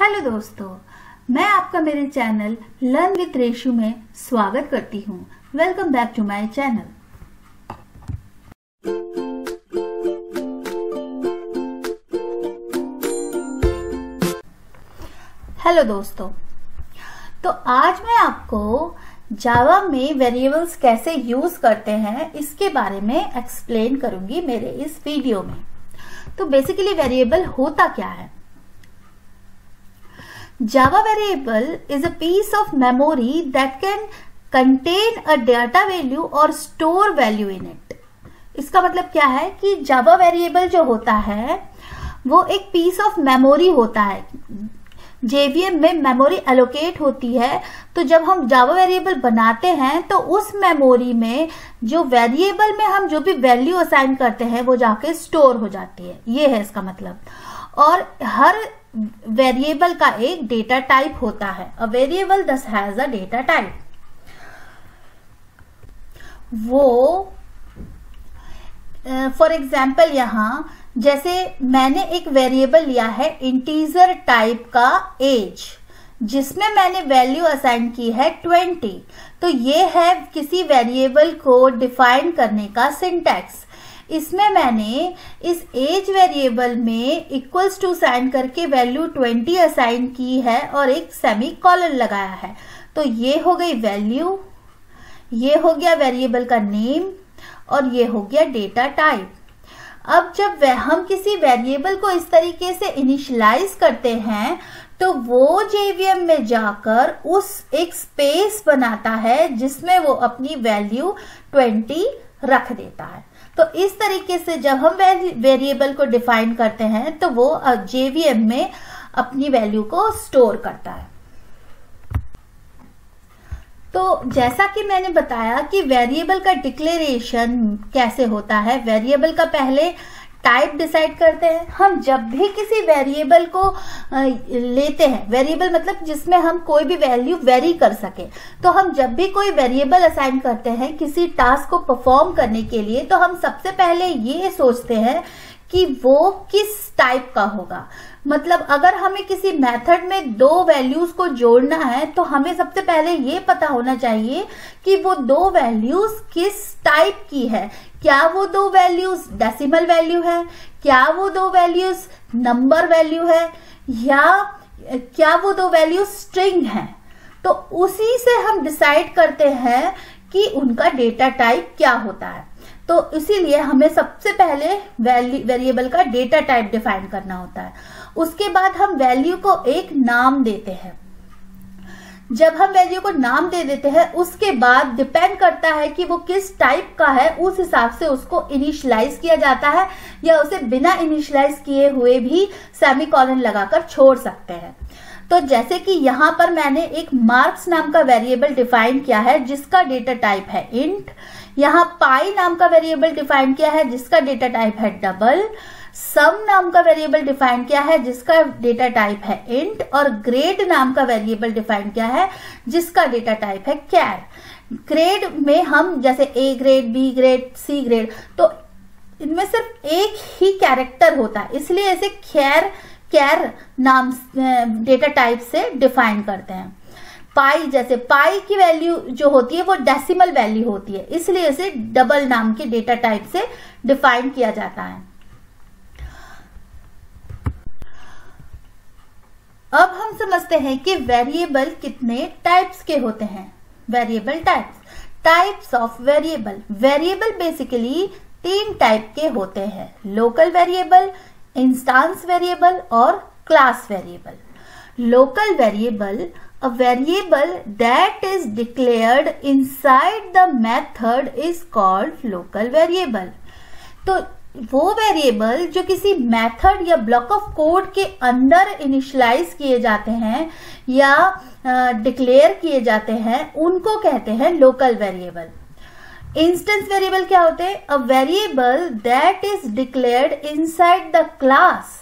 Hello दोस्तों, मैं आपका मेरे चैनल लर्न विद रेशु में स्वागत करती हूँ। Welcome back to my channel. Hello दोस्तों, तो आज मैं आपको जावा में वेरिएबल्स कैसे यूज करते हैं इसके बारे में एक्सप्लेन करूंगी मेरे इस वीडियो में। तो बेसिकली वेरिएबल होता क्या है? Java variable is a piece of memory that can contain a data value or store value in it। इसका मतलब क्या है कि Java variable जो होता है वो एक piece of memory होता है। JVM में मेमोरी एलोकेट होती है, तो जब हम Java वेरिएबल बनाते हैं तो उस मेमोरी में जो वेरिएबल में हम जो भी वैल्यू असाइन करते हैं वो जाके स्टोर हो जाती है। ये है इसका मतलब। और हर वेरिएबल का एक डेटा टाइप होता है। अ वेरिएबल दस हैज अ डेटा टाइप। वो फॉर एग्जाम्पल यहां जैसे मैंने एक वेरिएबल लिया है इंटीजर टाइप का एज, जिसमें मैंने वैल्यू असाइन की है 20। तो ये है किसी वेरिएबल को डिफाइन करने का सिंटैक्स। इसमें मैंने इस एज वेरिएबल में इक्वल्स टू साइन करके वैल्यू 20 असाइन की है और एक सेमी कॉलन लगाया है। तो ये हो गई वैल्यू, ये हो गया वेरिएबल का नेम और ये हो गया डेटा टाइप। अब जब हम किसी वेरिएबल को इस तरीके से इनिशियलाइज करते हैं तो वो जेवीएम में जाकर उस एक स्पेस बनाता है जिसमें वो अपनी वैल्यू 20 रख देता है। तो इस तरीके से जब हम वेरिएबल को डिफाइन करते हैं तो वो जेवीएम में अपनी वैल्यू को स्टोर करता है। तो जैसा कि मैंने बताया कि वेरिएबल का डिक्लेरेशन कैसे होता है, वेरिएबल का पहले टाइप डिसाइड करते हैं। हम जब भी किसी वेरिएबल को लेते हैं, वेरिएबल मतलब जिसमें हम कोई भी वैल्यू वेरी कर सके, तो हम जब भी कोई वेरिएबल असाइन करते हैं किसी टास्क को परफॉर्म करने के लिए, तो हम सबसे पहले ये सोचते हैं कि वो किस टाइप का होगा। मतलब अगर हमें किसी मेथड में दो वैल्यूज को जोड़ना है तो हमें सबसे पहले ये पता होना चाहिए कि वो दो वैल्यूज किस टाइप की है। क्या वो दो वैल्यूज डेसिमल वैल्यू है, क्या वो दो वैल्यूज नंबर वैल्यू है, या क्या वो दो वैल्यूज स्ट्रिंग है। तो उसी से हम डिसाइड करते हैं कि उनका डेटा टाइप क्या होता है। तो इसीलिए हमें सबसे पहले वेरिएबल का डेटा टाइप डिफाइन करना होता है। उसके बाद हम वैल्यू को एक नाम देते हैं। जब हम वैल्यू को नाम दे देते हैं उसके बाद डिपेंड करता है कि वो किस टाइप का है, उस हिसाब से उसको इनिशियलाइज किया जाता है या उसे बिना इनिशियलाइज किए हुए भी सेमीकोलन लगाकर छोड़ सकते हैं। तो जैसे कि यहां पर मैंने एक मार्क्स नाम का वेरिएबल डिफाइन किया है जिसका डेटा टाइप है इंट। यहाँ पाई नाम का वेरिएबल डिफाइन किया है जिसका डेटा टाइप है डबल। सम नाम का वेरिएबल डिफाइन किया है जिसका डेटा टाइप है इंट। और ग्रेड नाम का वेरिएबल डिफाइन किया है जिसका डेटा टाइप है कैर। ग्रेड में हम जैसे A grade, B grade, C grade, तो इनमें सिर्फ एक ही कैरेक्टर होता है, इसलिए इसे कैर नाम डेटा टाइप से डिफाइन करते हैं। पाई जैसे पाई की वैल्यू जो होती है वो डेसिमल वैल्यू होती है, इसलिए इसे डबल नाम के डेटा टाइप से डिफाइन किया जाता है। अब हम समझते हैं कि वेरिएबल कितने टाइप्स के होते हैं। Variable types of variable. Variable basically 3 type के होते हैं: लोकल वेरिएबल, इंस्टांस वेरिएबल और class variable. Local variable, a variable that is declared inside the method is called local variable। तो वो वेरिएबल जो किसी मेथड या ब्लॉक ऑफ कोड के अंदर इनिशियलाइज किए जाते हैं या डिक्लेयर किए जाते हैं उनको कहते हैं लोकल वेरिएबल। इंस्टेंस वेरिएबल क्या होते हैं? अ variable that is declared inside the class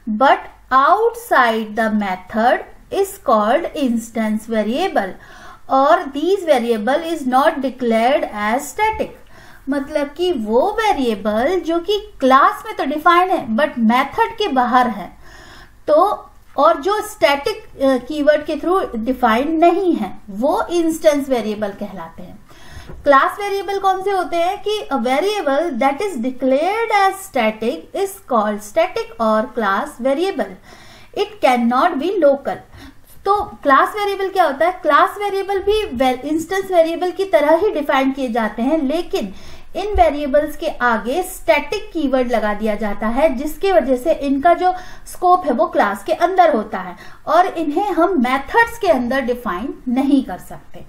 but outside the method is called instance variable और these variable is not declared as static। मतलब कि वो वेरिएबल जो कि क्लास में तो डिफाइन है बट मेथड के बाहर है, तो और जो स्टैटिक कीवर्ड के थ्रू डिफाइंड नहीं है वो इंस्टेंस वेरिएबल कहलाते हैं। क्लास वेरिएबल कौन से होते हैं कि a variable that is declared as static is called static और class variable. It can not be local. तो क्लास वेरिएबल क्या होता है? क्लास वेरिएबल भी इंस्टेंस वेरिएबल की तरह ही डिफाइन किए जाते हैं, लेकिन इन वेरिएबल्स के आगे स्टैटिक कीवर्ड लगा दिया जाता है, जिसकी वजह से इनका जो स्कोप है वो क्लास के अंदर होता है और इन्हें हम मेथड्स के अंदर डिफाइन नहीं कर सकते।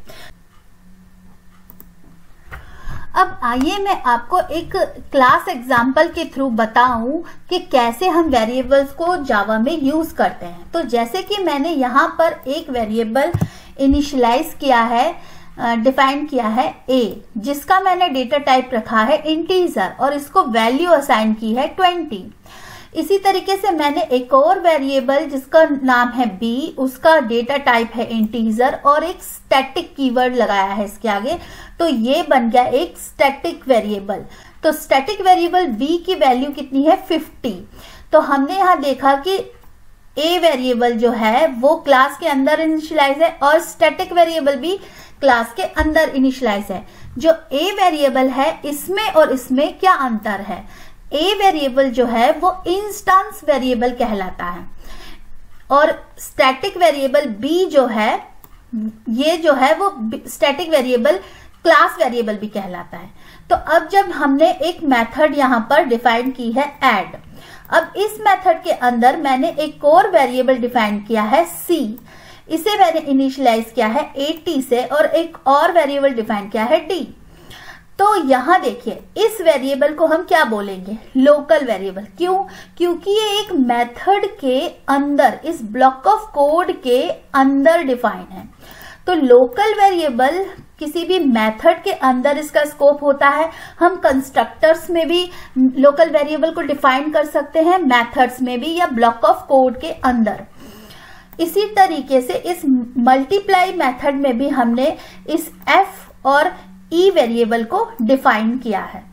अब आइए मैं आपको एक क्लास एग्जाम्पल के थ्रू बताऊं कि कैसे हम वेरिएबल्स को जावा में यूज करते हैं। तो जैसे कि मैंने यहाँ पर एक वेरिएबल इनिशियलाइज किया है, डिफाइन किया है a, जिसका मैंने डेटा टाइप रखा है इंटीजर और इसको वैल्यू असाइन की है 20। इसी तरीके से मैंने एक और वेरिएबल जिसका नाम है b, उसका डेटा टाइप है इंटीजर और एक स्टैटिक कीवर्ड लगाया है इसके आगे, तो ये बन गया एक स्टैटिक वेरिएबल। तो स्टैटिक वेरिएबल b की वैल्यू कितनी है? 50। तो हमने यहाँ देखा कि a वेरिएबल जो है वो क्लास के अंदर इनिशियलाइज है और स्टैटिक वेरिएबल भी क्लास के अंदर इनिशियलाइज है। जो a वेरिएबल है इसमें और इसमें क्या अंतर है? a वेरिएबल जो है वो इंस्टेंस वेरिएबल कहलाता है और स्टैटिक वेरिएबल b जो है, ये जो है वो स्टैटिक वेरिएबल क्लास वेरिएबल भी कहलाता है। तो अब जब हमने एक मेथड यहां पर डिफाइन की है ऐड, अब इस मेथड के अंदर मैंने एक और वेरिएबल डिफाइन किया है c, इसे मैंने इनिशियलाइज किया है 80 से और एक और वेरिएबल डिफाइन किया है d। तो यहां देखिए इस वेरिएबल को हम क्या बोलेंगे? Local variable. क्यों? क्योंकि ये एक मेथड के अंदर, इस ब्लॉक ऑफ कोड के अंदर डिफाइन है। तो लोकल वेरिएबल किसी भी मेथड के अंदर इसका स्कोप होता है। हम कंस्ट्रक्टर्स में भी लोकल वेरिएबल को डिफाइन कर सकते हैं, मेथड्स में भी, या ब्लॉक ऑफ कोड के अंदर। इसी तरीके से इस मल्टीप्लाई मेथड में भी हमने इस f और e वेरिएबल को डिफाइन किया है।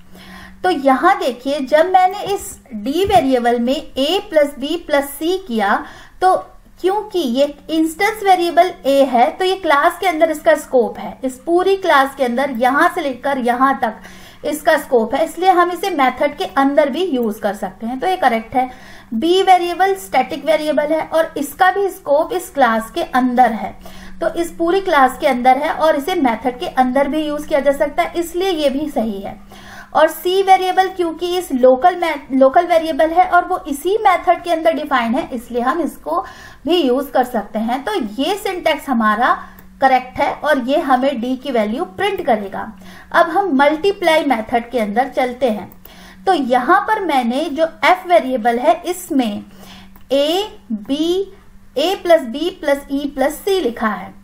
तो यहां देखिए जब मैंने इस d वेरिएबल में a plus b plus c किया, तो क्योंकि ये इंस्टेंस वेरिएबल a है तो ये क्लास के अंदर इसका स्कोप है, इस पूरी क्लास के अंदर यहां से लेकर यहां तक इसका स्कोप है, इसलिए हम इसे मेथड के अंदर भी यूज कर सकते हैं। तो ये करेक्ट है। b वेरिएबल स्टैटिक वेरिएबल है और इसका भी स्कोप इस क्लास के अंदर है, तो इस पूरी क्लास के अंदर है और इसे मेथड के अंदर भी यूज किया जा सकता है, इसलिए ये भी सही है। और c वेरिएबल क्योंकि इस लोकल वेरिएबल है और वो इसी मेथड के अंदर डिफाइन है, इसलिए हम इसको भी यूज कर सकते हैं। तो ये सिंटैक्स हमारा करेक्ट है और ये हमें d की वैल्यू प्रिंट करेगा। अब हम मल्टीप्लाई मेथड के अंदर चलते हैं। तो यहां पर मैंने जो f वेरिएबल है इसमें a plus b plus e plus c लिखा है।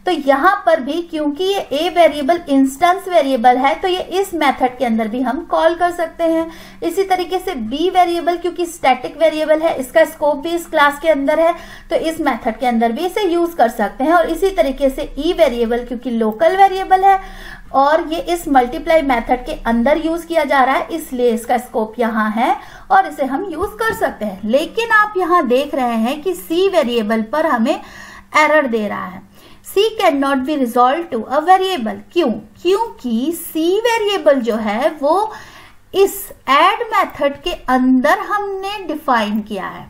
तो यहां पर भी क्योंकि ये a वेरिएबल इंस्टेंस वेरिएबल है तो ये इस मेथड के अंदर भी हम कॉल कर सकते हैं। इसी तरीके से b वेरिएबल क्योंकि स्टैटिक वेरिएबल है, इसका स्कोप भी इस क्लास के अंदर है, तो इस मेथड के अंदर भी इसे यूज कर सकते हैं। और इसी तरीके से e वेरिएबल क्योंकि लोकल वेरिएबल है और ये इस मल्टीप्लाई मेथड के अंदर यूज किया जा रहा है, इसलिए इसका स्कोप यहाँ है और इसे हम यूज कर सकते हैं। लेकिन आप यहाँ देख रहे हैं कि c वेरिएबल पर हमें एरर दे रहा है। c can not be resolve to a variable. क्यों? क्योंकि c वेरिएबल जो है वो इस ऐड मेथड के अंदर हमने डिफाइन किया है,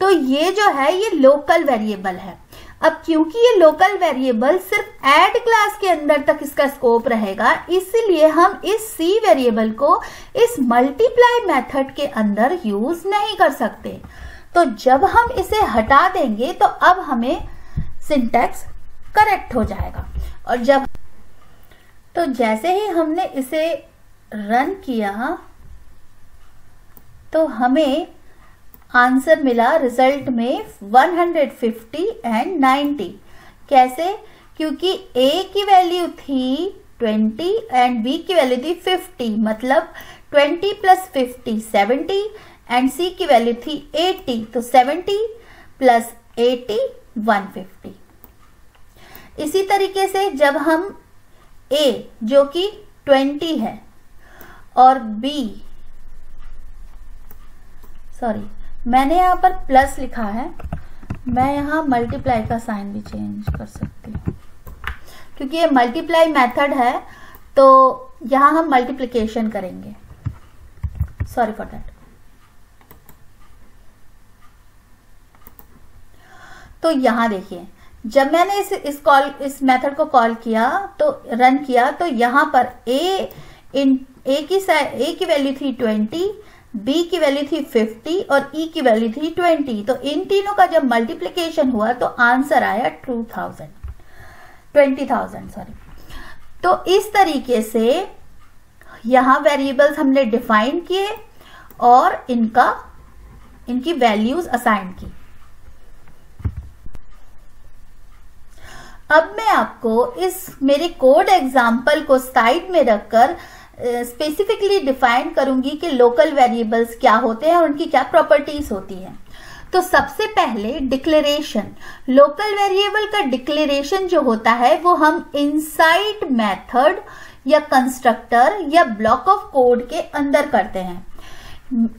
तो ये जो है ये लोकल वेरिएबल है। अब क्योंकि ये लोकल वेरिएबल सिर्फ ऐड क्लास के अंदर तक इसका स्कोप रहेगा, इसलिए हम इस c वेरिएबल को इस मल्टीप्लाई मेथड के अंदर यूज नहीं कर सकते। तो जब हम इसे हटा देंगे तो अब हमें सिंटैक्स करेक्ट हो जाएगा। और तो जैसे ही हमने इसे रन किया तो हमें आंसर मिला रिजल्ट में 150 एंड 90। कैसे? क्योंकि a की वैल्यू थी 20 एंड b की वैल्यू थी 50, मतलब 20 प्लस 50 70 एंड c की वैल्यू थी 80, तो 70 प्लस 80 150। इसी तरीके से जब हम a जो कि 20 है और b, मैंने यहाँ पर प्लस लिखा है, मैं यहाँ मल्टीप्लाई का साइन भी चेंज कर सकती हूँ, क्योंकि ये मल्टीप्लाई मेथड है तो यहाँ हम मल्टीप्लिकेशन करेंगे। Sorry for that. तो यहाँ देखिए, जब मैंने इस मेथड को कॉल किया तो रन किया, तो यहाँ पर ए की वैल्यू थी 20, बी की वैल्यू थी 50 और ई की वैल्यू थी 20। तो इन तीनों का जब मल्टीप्लिकेशन हुआ तो आंसर आया 20,000 सॉरी। तो इस तरीके से यहां वेरिएबल्स हमने डिफाइन किए और इनकी वैल्यूज असाइन की। अब मैं आपको इस मेरे कोड एग्जाम्पल को साइड में रखकर स्पेसिफिकली डिफाइन करूंगी कि लोकल वेरिएबल्स क्या होते हैं और उनकी क्या प्रॉपर्टीज होती हैं। तो सबसे पहले डिक्लेरेशन। लोकल वेरिएबल का डिक्लेरेशन जो होता है वो हम इनसाइड मेथड या कंस्ट्रक्टर या ब्लॉक ऑफ कोड के अंदर करते हैं।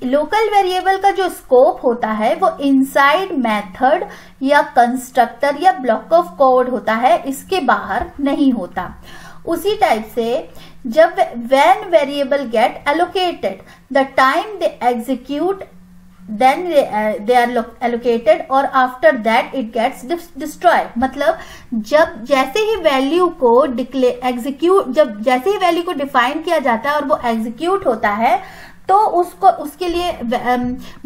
लोकल वेरिएबल का जो स्कोप होता है वो इनसाइड मेथड या कंस्ट्रक्टर या ब्लॉक ऑफ कोड होता है, इसके बाहर नहीं होता। उसी टाइप से जब when variable get allocated, the time they execute then they are allocated और after that it gets destroyed। मतलब जब जैसे ही वैल्यू को जब जैसे ही वैल्यू को डिफाइन किया जाता है और वो एग्जीक्यूट होता है तो उसके लिए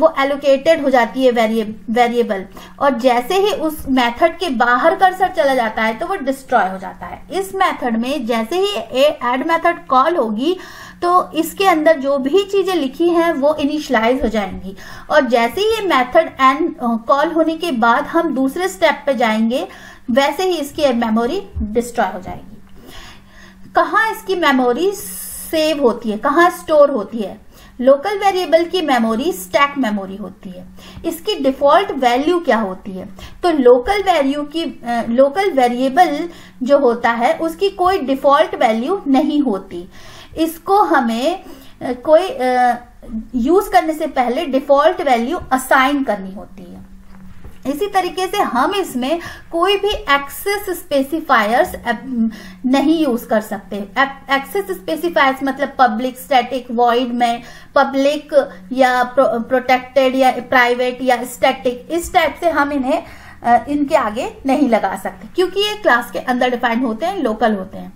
वो एलोकेटेड हो जाती है वेरिएबल, और जैसे ही उस मेथड के बाहर कर्सर चला जाता है तो वो डिस्ट्रॉय हो जाता है। इस मेथड में जैसे ही ऐड मेथड कॉल होगी तो इसके अंदर जो भी चीजें लिखी हैं वो इनिशियलाइज हो जाएंगी, और जैसे ही ये मेथड एंड कॉल होने के बाद हम दूसरे स्टेप पे जाएंगे वैसे ही इसकी मेमोरी डिस्ट्रॉय हो जाएगी। कहाँ इसकी मेमोरी सेव होती है, कहाँ स्टोर होती है? लोकल वेरिएबल की मेमोरी स्टैक मेमोरी होती है। इसकी डिफॉल्ट वैल्यू क्या होती है? तो लोकल वेरिएबल जो होता है उसकी कोई डिफॉल्ट वैल्यू नहीं होती। इसको हमें कोई यूज करने से पहले डिफॉल्ट वैल्यू असाइन करनी होती है। इसी तरीके से हम इसमें कोई भी एक्सेस स्पेसिफायर्स नहीं यूज कर सकते। एक्सेस स्पेसिफायर्स मतलब पब्लिक, स्टैटिक, वॉइड में पब्लिक या प्रोटेक्टेड या प्राइवेट या स्टैटिक, इस टाइप से हम इन्हें इनके आगे नहीं लगा सकते क्योंकि ये क्लास के अंदर डिफाइन होते हैं, लोकल होते हैं।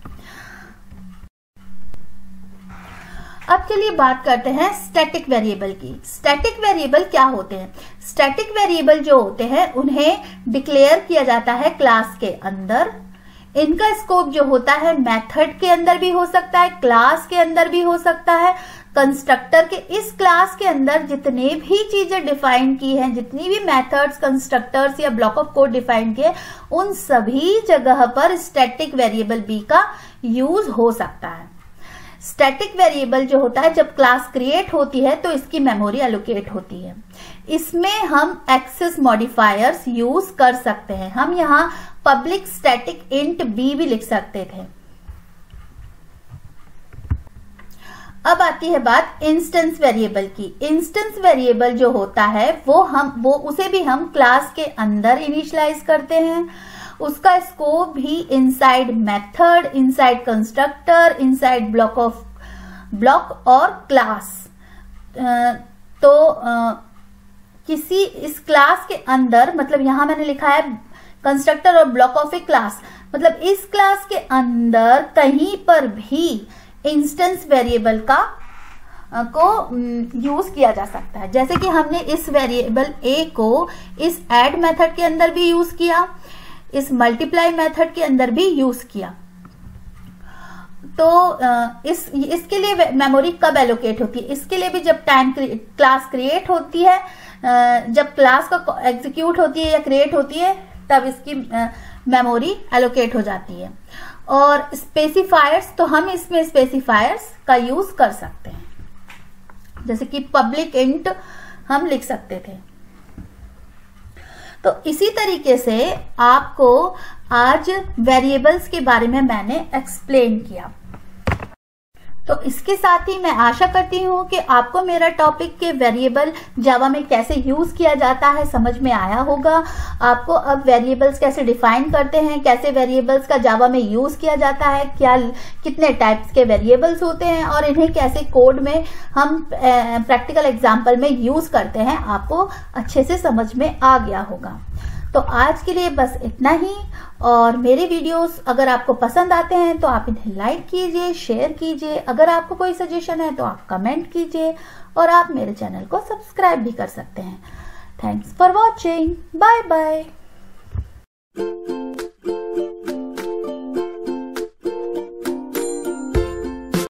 अब चलिए बात करते हैं स्टैटिक वेरिएबल की। स्टैटिक वेरिएबल क्या होते हैं? स्टैटिक वेरिएबल जो होते हैं उन्हें डिक्लेयर किया जाता है क्लास के अंदर। इनका स्कोप जो होता है मेथड के अंदर भी हो सकता है, क्लास के अंदर भी हो सकता है, कंस्ट्रक्टर के। इस क्लास के अंदर जितने भी चीजें डिफाइन की हैं, जितनी भी मेथड्स, कंस्ट्रक्टर्स या ब्लॉक ऑफ कोड डिफाइन किए, उन सभी जगह पर स्टैटिक वेरिएबल बी का यूज हो सकता है। स्टैटिक वेरिएबल जो होता है जब क्लास क्रिएट होती है तो इसकी मेमोरी एलोकेट होती है। इसमें हम एक्सेस मॉडिफायर्स यूज कर सकते हैं। हम यहाँ पब्लिक स्टैटिक इंट बी भी लिख सकते थे। अब आती है बात इंस्टेंस वेरिएबल की। इंस्टेंस वेरिएबल जो होता है वो उसे भी हम क्लास के अंदर इनिशियलाइज करते हैं। उसका स्कोप भी inside method, inside constructor, inside block और क्लास। किसी इस क्लास के अंदर, मतलब यहां मैंने लिखा है कंस्ट्रक्टर और ब्लॉक ऑफ ए क्लास, मतलब इस क्लास के अंदर कहीं पर भी इंस्टेंस वेरिएबल को यूज किया जा सकता है। जैसे कि हमने इस वेरिएबल ए को इस ऐड मेथड के अंदर भी यूज किया, इस मल्टीप्लाई मेथड के अंदर भी यूज किया। तो इसके लिए मेमोरी कब एलोकेट होती है? इसके लिए भी जब क्लास क्रिएट होती है, जब क्लास का एग्जीक्यूट होती है या क्रिएट होती है तब इसकी मेमोरी एलोकेट हो जाती है। और स्पेसिफायर्स, तो हम इसमें स्पेसिफायर्स का यूज कर सकते हैं, जैसे कि पब्लिक इंट हम लिख सकते थे। तो इसी तरीके से आपको आज वेरिएबल्स के बारे में मैंने एक्सप्लेन किया। तो इसके साथ ही मैं आशा करती हूँ कि आपको मेरा टॉपिक के वेरिएबल जावा में कैसे यूज किया जाता है समझ में आया होगा। आपको अब वेरिएबल्स कैसे डिफाइन करते हैं, कैसे वेरिएबल्स का जावा में यूज किया जाता है, क्या कितने टाइप्स के वेरिएबल्स होते हैं और इन्हें कैसे कोड में हम प्रैक्टिकल एग्जाम्पल में यूज करते हैं, आपको अच्छे से समझ में आ गया होगा। तो आज के लिए बस इतना ही। और मेरे वीडियोस अगर आपको पसंद आते हैं तो आप इन्हें लाइक कीजिए, शेयर कीजिए। अगर आपको कोई सजेशन है तो आप कमेंट कीजिए और आप मेरे चैनल को सब्सक्राइब भी कर सकते हैं। Thanks for watching. Bye bye.